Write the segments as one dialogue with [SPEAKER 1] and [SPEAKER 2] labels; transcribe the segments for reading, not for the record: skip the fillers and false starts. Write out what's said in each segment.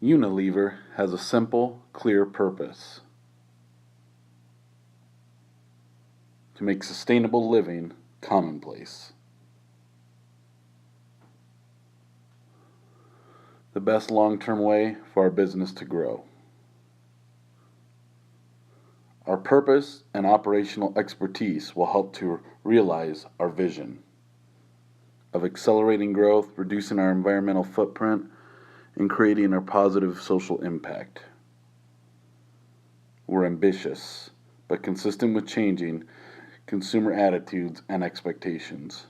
[SPEAKER 1] Unilever has a simple, clear purpose: to make sustainable living commonplace. The best long-term way for our business to grow. Our purpose and operational expertise will help to realize our vision of accelerating growth, reducing our environmental footprint, and creating our positive social impact. We're ambitious, but consistent with changing consumer attitudes and expectations.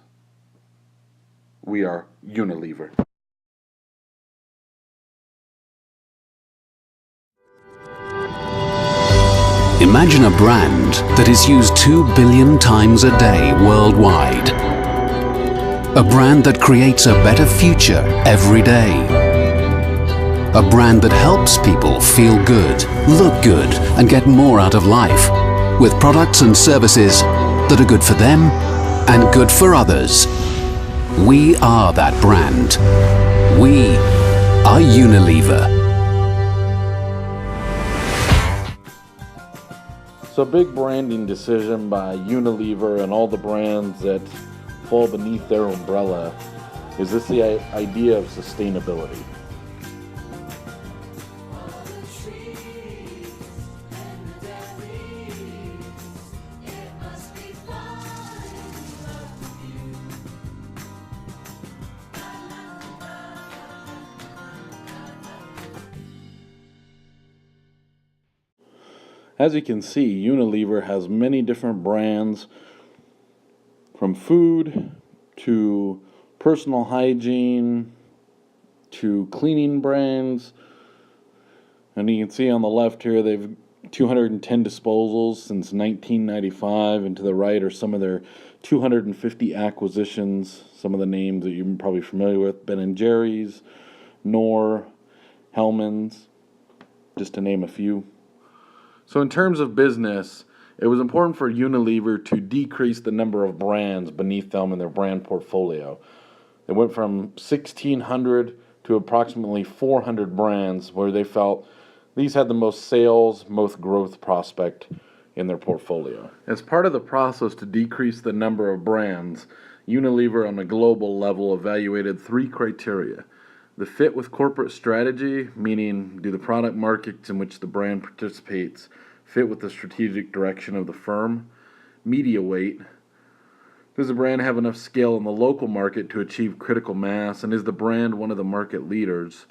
[SPEAKER 1] We are Unilever.
[SPEAKER 2] Imagine a brand that is used 2 billion times a day worldwide. A brand that creates a better future every day. A brand that helps people feel good, look good, and get more out of life, with products and services that are good for them and good for others. We are that brand. We are Unilever.
[SPEAKER 1] So, big branding decision by Unilever and all the brands that fall beneath their umbrella is this the idea of sustainability. As you can see, Unilever has many different brands, from food to personal hygiene to cleaning brands. And you can see on the left here, they've 210 disposals since 1995, and to the right are some of their 250 acquisitions, some of the names that you're probably familiar with: Ben & Jerry's, Knorr, Hellmann's, just to name a few. So in terms of business, it was important for Unilever to decrease the number of brands beneath them in their brand portfolio. They went from 1,600 to approximately 400 brands, where they felt these had the most sales, most growth prospect in their portfolio. As part of the process to decrease the number of brands, Unilever on a global level evaluated 3 criteria. The fit with corporate strategy, meaning do the product markets in which the brand participates fit with the strategic direction of the firm? Media weight. Does the brand have enough scale in the local market to achieve critical mass, and is the brand one of the market leaders?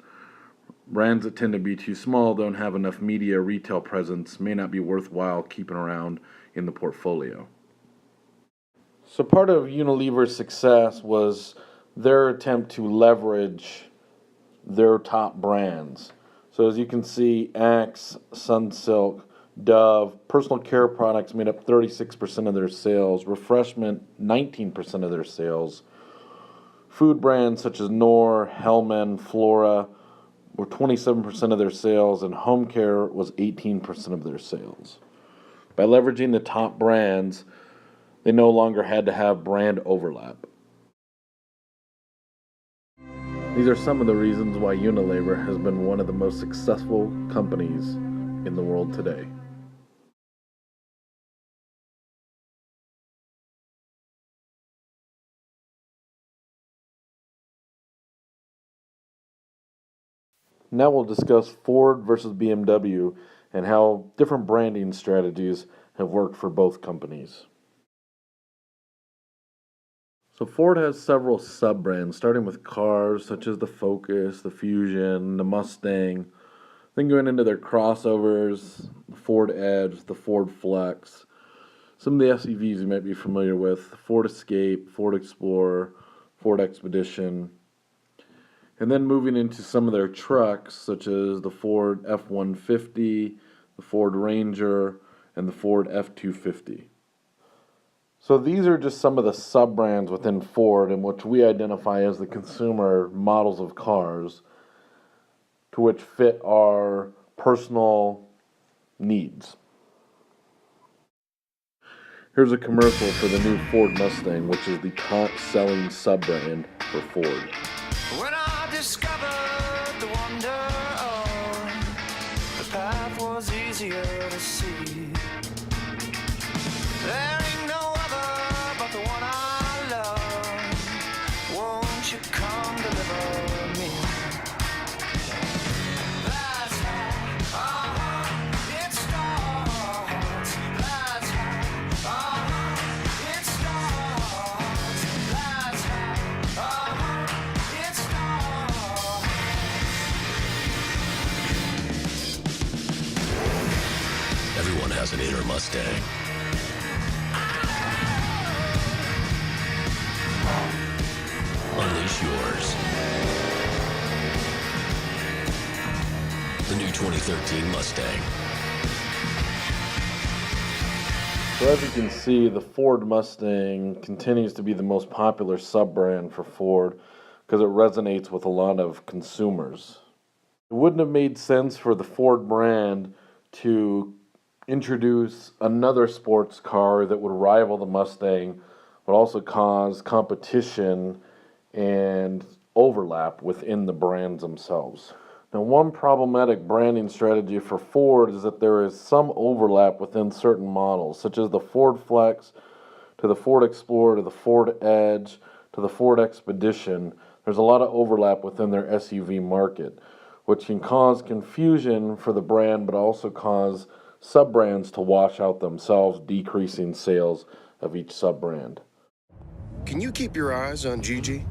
[SPEAKER 1] Brands that tend to be too small, don't have enough media retail presence, may not be worthwhile keeping around in the portfolio. So part of Unilever's success was their attempt to leverage their top brands. So as you can see, Axe, Sunsilk, Dove, personal care products made up 36% of their sales, refreshment 19% of their sales. Food brands such as Knorr, Hellmann, Flora were 27% of their sales, and home care was 18% of their sales. By leveraging the top brands, they no longer had to have brand overlap. These are some of the reasons why Unilever has been one of the most successful companies in the world today. Now we'll discuss Ford versus BMW and how different branding strategies have worked for both companies. So Ford has several sub-brands, starting with cars such as the Focus, the Fusion, the Mustang, then going into their crossovers, the Ford Edge, the Ford Flex, some of the SUVs you might be familiar with: Ford Escape, Ford Explorer, Ford Expedition, and then moving into some of their trucks such as the Ford F-150, the Ford Ranger, and the Ford F-250. So these are just some of the sub-brands within Ford in which we identify as the consumer models of cars to which fit our personal needs. Here's a commercial for the new Ford Mustang, which is the top-selling sub-brand for Ford.
[SPEAKER 3] When I discovered the wonder of easier to see. There ain't no other but the one I love. Won't you come deliver me? That's how it starts. That's how it starts. That's how it starts.
[SPEAKER 4] Everyone has an inner Mustang. Unleash yours. The new 2013 Mustang.
[SPEAKER 1] So as you can see, the Ford Mustang continues to be the most popular sub-brand for Ford because it resonates with a lot of consumers. It wouldn't have made sense for the Ford brand to introduce another sports car that would rival the Mustang, but also cause competition and overlap within the brands themselves. Now, one problematic branding strategy for Ford is that there is some overlap within certain models, such as the Ford Flex to the Ford Explorer to the Ford Edge to the Ford Expedition. There's a lot of overlap within their SUV market, which can cause confusion for the brand, but also cause sub-brands to wash out themselves, decreasing sales of each sub-brand.
[SPEAKER 5] Can you keep your eyes on Gigi?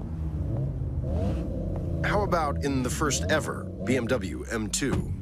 [SPEAKER 5] How about in the first ever BMW M2?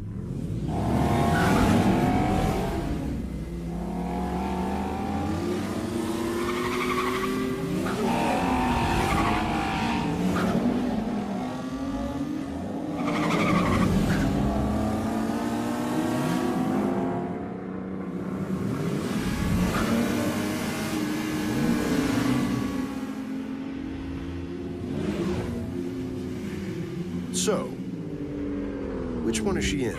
[SPEAKER 5] So, which one is she in?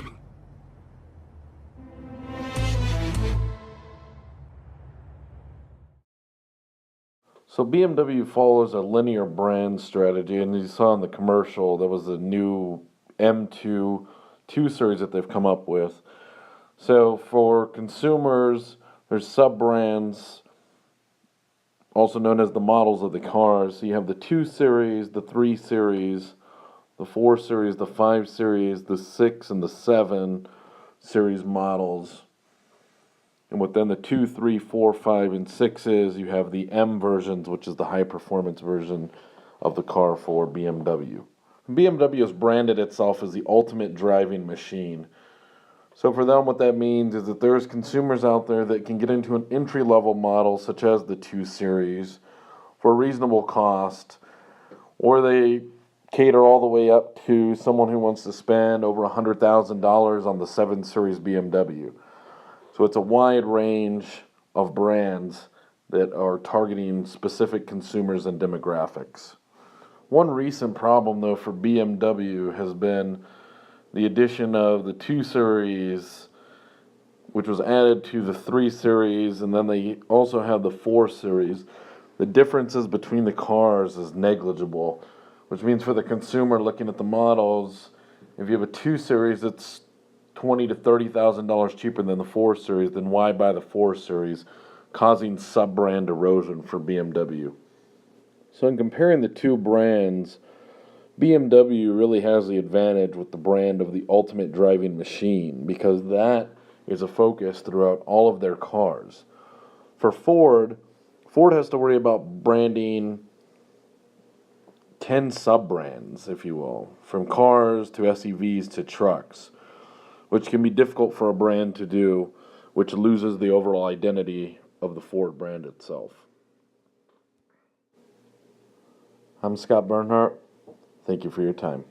[SPEAKER 1] So BMW follows a linear brand strategy, and you saw in the commercial, there was a new M2 2 Series that they've come up with. So for consumers, there's sub-brands, also known as the models of the cars. So you have the 2 Series, the 3 Series, the 4 Series, the 5 Series, the 6 and the 7 Series models. And within the 2, 3, 4, 5, and 6s, you have the M versions, which is the high-performance version of the car for BMW. BMW has branded itself as the ultimate driving machine. So for them, what that means is that there's consumers out there that can get into an entry-level model, such as the 2 Series, for a reasonable cost, or they cater all the way up to someone who wants to spend over $100,000 on the 7 Series BMW. So it's a wide range of brands that are targeting specific consumers and demographics. One recent problem, though, for BMW has been the addition of the 2 Series, which was added to the 3 Series, and then they also have the 4 Series. The differences between the cars is negligible, which means for the consumer looking at the models, if you have a 2 Series that's $20,000 to $30,000 cheaper than the 4 Series, then why buy the 4 Series, causing sub-brand erosion for BMW. So in comparing the two brands, BMW really has the advantage with the brand of the ultimate driving machine, because that is a focus throughout all of their cars. For Ford has to worry about branding 10 sub-brands, if you will, from cars to SUVs to trucks, which can be difficult for a brand to do, which loses the overall identity of the Ford brand itself. I'm Scott Bernhardt. Thank you for your time.